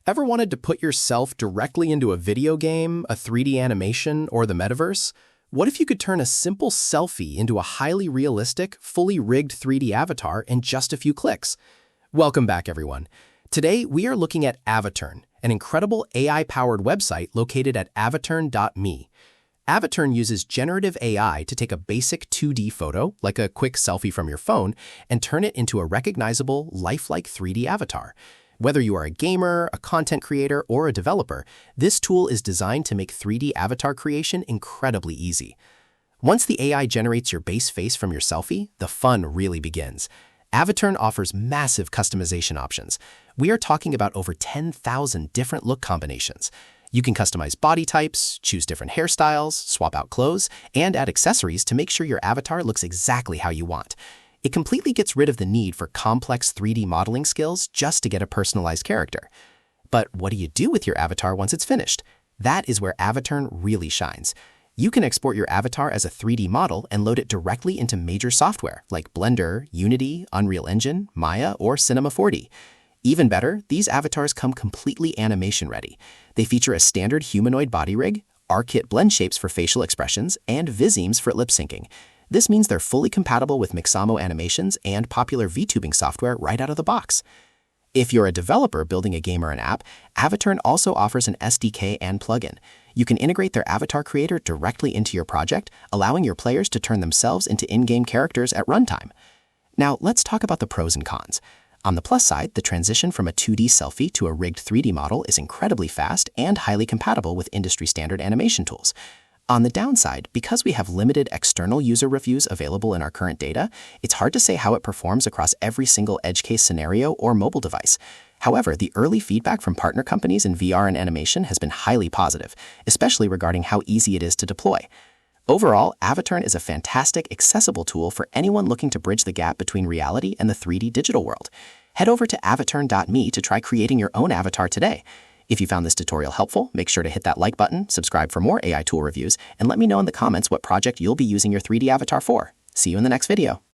Ever wanted to put yourself directly into a video game, a 3D animation, or the metaverse? What if you could turn a simple selfie into a highly realistic, fully rigged 3D avatar in just a few clicks? Welcome back, everyone. Today, we are looking at Avaturn, an incredible AI-powered website located at avaturn.me. Avaturn uses generative AI to take a basic 2D photo, like a quick selfie from your phone, and turn it into a recognizable, lifelike 3D avatar. Whether you are a gamer, a content creator, or a developer, this tool is designed to make 3D avatar creation incredibly easy. Once the AI generates your base face from your selfie, the fun really begins. Avaturn offers massive customization options. We are talking about over 10,000 different look combinations. You can customize body types, choose different hairstyles, swap out clothes, and add accessories to make sure your avatar looks exactly how you want. It completely gets rid of the need for complex 3D modeling skills just to get a personalized character. But what do you do with your avatar once it's finished? That is where Avaturn really shines. You can export your avatar as a 3D model and load it directly into major software like Blender, Unity, Unreal Engine, Maya, or Cinema 4D. Even better, these avatars come completely animation ready. They feature a standard humanoid body rig, R-Kit blend shapes for facial expressions, and Visemes for lip syncing. This means they're fully compatible with Mixamo animations and popular VTubing software right out of the box. If you're a developer building a game or an app, Avaturn also offers an SDK and plugin. You can integrate their avatar creator directly into your project, allowing your players to turn themselves into in-game characters at runtime. Now, let's talk about the pros and cons. On the plus side, the transition from a 2D selfie to a rigged 3D model is incredibly fast and highly compatible with industry-standard animation tools. On the downside, because we have limited external user reviews available in our current data, it's hard to say how it performs across every single edge case scenario or mobile device. However, the early feedback from partner companies in VR and animation has been highly positive, especially regarding how easy it is to deploy. Overall, Avaturn is a fantastic, accessible tool for anyone looking to bridge the gap between reality and the 3D digital world. Head over to avaturn.me to try creating your own avatar today. If you found this tutorial helpful, make sure to hit that like button, subscribe for more AI tool reviews, and let me know in the comments what project you'll be using your 3D avatar for. See you in the next video.